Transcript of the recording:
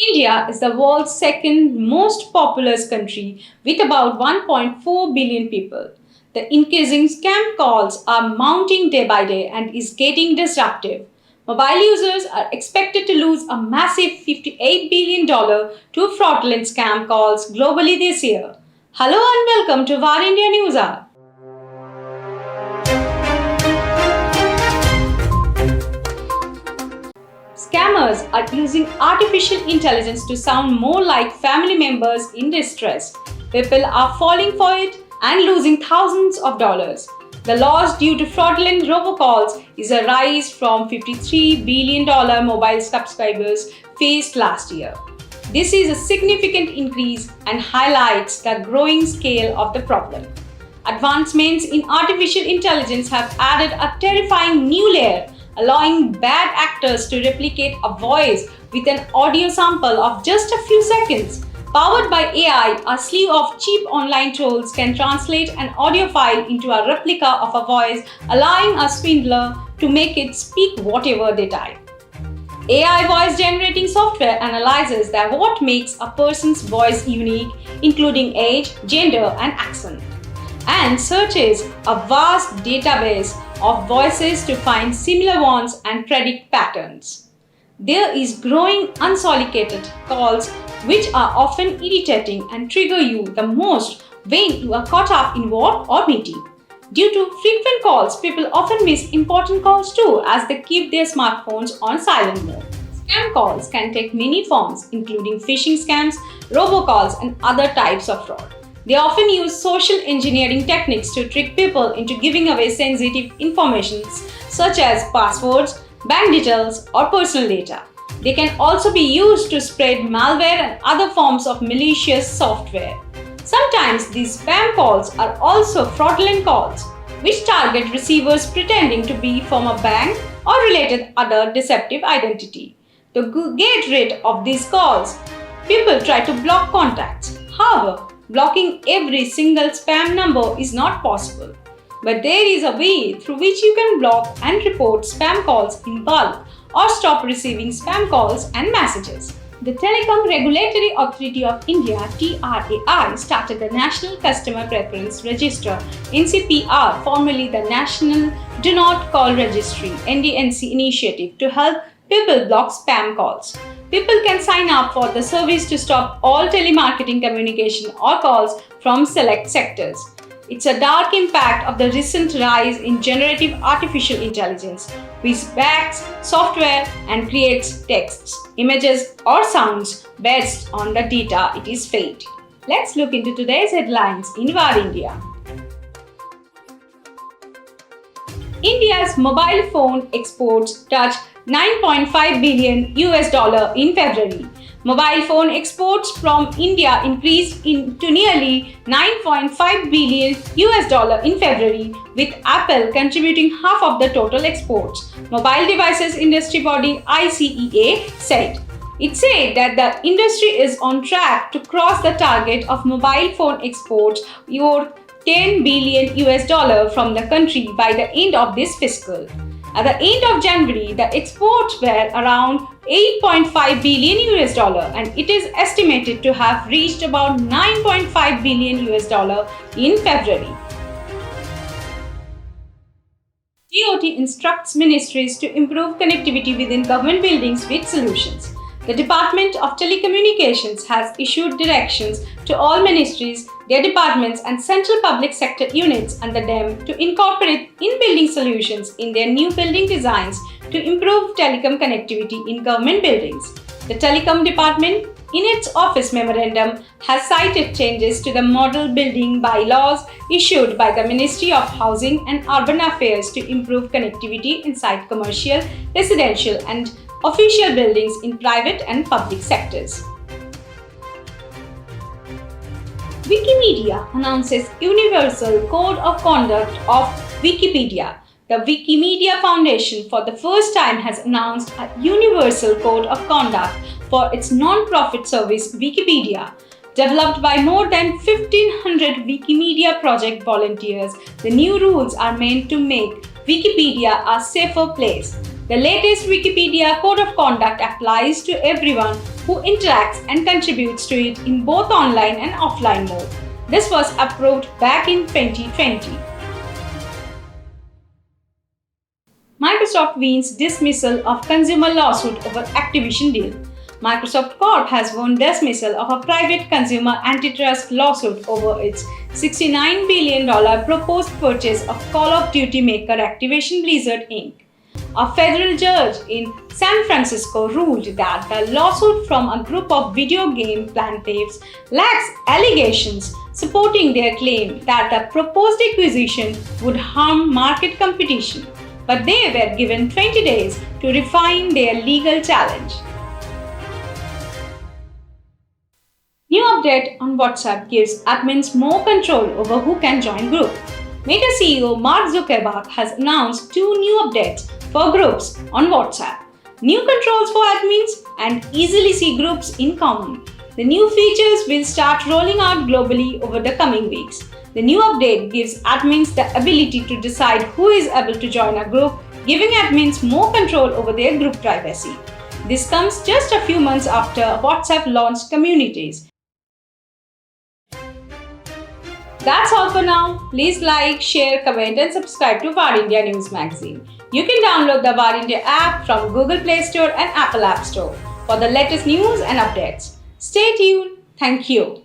India is the world's second most populous country with about 1.4 billion people. The increasing scam calls are mounting day by day and is getting disruptive. Mobile users are expected to lose a massive $58 billion to fraudulent scam calls globally this year. Hello and welcome to Varindia News Hour. Scammers are using artificial intelligence to sound more like family members in distress. People are falling for it and losing thousands of dollars. The loss due to fraudulent robocalls is a rise from $53 billion mobile subscribers faced last year. This is a significant increase and highlights the growing scale of the problem. Advancements in artificial intelligence have added a terrifying new layer, allowing bad actors to replicate a voice with an audio sample of just a few seconds. Powered by AI, a slew of cheap online tools can translate an audio file into a replica of a voice, allowing a swindler to make it speak whatever they type. AI voice generating software analyzes what makes a person's voice unique, including age, gender, and accent, and searches a vast database of voices to find similar ones and predict patterns. There is growing unsolicited calls which are often irritating and trigger you the most when you are caught up in work or meeting. Due to frequent calls, people often miss important calls too as they keep their smartphones on silent mode. Scam calls can take many forms, including phishing scams, robocalls, and other types of fraud. They often use social engineering techniques to trick people into giving away sensitive information such as passwords, bank details, or personal data. They can also be used to spread malware and other forms of malicious software. Sometimes these spam calls are also fraudulent calls, which target receivers pretending to be from a bank or related other deceptive identity. To get rid of these calls, people try to block contacts. However, blocking every single spam number is not possible. But there is a way through which you can block and report spam calls in bulk or stop receiving spam calls and messages. The Telecom Regulatory Authority of India (TRAI) started the National Customer Preference Register (NCPR), formerly the National Do Not Call Registry (NDNC) initiative to help people block spam calls. People can sign up for the service to stop all telemarketing communication or calls from select sectors. It's a dark impact of the recent rise in generative artificial intelligence, which backs software and creates texts, images, or sounds based on the data it is fed. Let's look into today's headlines in Varindia. India's mobile phone exports touched $9.5 billion in February. Mobile phone exports from India increased to nearly $9.5 billion in February, with Apple contributing half of the total exports. Mobile Devices Industry Body ICEA said. It said that the industry is on track to cross the target of mobile phone exports worth $10 billion from the country by the end of this fiscal. At the end of January, the exports were around $8.5 billion and it is estimated to have reached about $9.5 billion in February. DOT instructs ministries to improve connectivity within government buildings with solutions. The Department of Telecommunications has issued directions to all ministries, their departments, and central public sector units under them to incorporate in-building solutions in their new building designs to improve telecom connectivity in government buildings. The Telecom Department, in its office memorandum, has cited changes to the model building bylaws issued by the Ministry of Housing and Urban Affairs to improve connectivity inside commercial, residential, and official buildings in private and public sectors. Wikimedia announces Universal Code of Conduct of Wikipedia. The Wikimedia Foundation for the first time has announced a Universal Code of Conduct for its non-profit service Wikipedia. Developed by more than 1,500 Wikimedia project volunteers, the new rules are meant to make Wikipedia a safer place. The latest Wikipedia Code of Conduct applies to everyone who interacts and contributes to it in both online and offline mode. This was approved back in 2020. Microsoft wins dismissal of consumer lawsuit over Activision deal. Microsoft Corp has won dismissal of a private consumer antitrust lawsuit over its $69 billion proposed purchase of Call of Duty maker Activision Blizzard Inc. A federal judge in San Francisco ruled that the lawsuit from a group of video game plaintiffs lacks allegations supporting their claim that the proposed acquisition would harm market competition, but they were given 20 days to refine their legal challenge. New update on WhatsApp gives admins more control over who can join group. Meta CEO Mark Zuckerberg has announced 2 new updates for groups on WhatsApp. New controls for admins and easily see groups in common. The new features will start rolling out globally over the coming weeks. The new update gives admins the ability to decide who is able to join a group, giving admins more control over their group privacy. This comes just a few months after WhatsApp launched communities. That's all for now. Please like, share, comment and subscribe to Varindia News Magazine. You can download the Varindia app from Google Play Store and Apple App Store for the latest news and updates. Stay tuned. Thank you.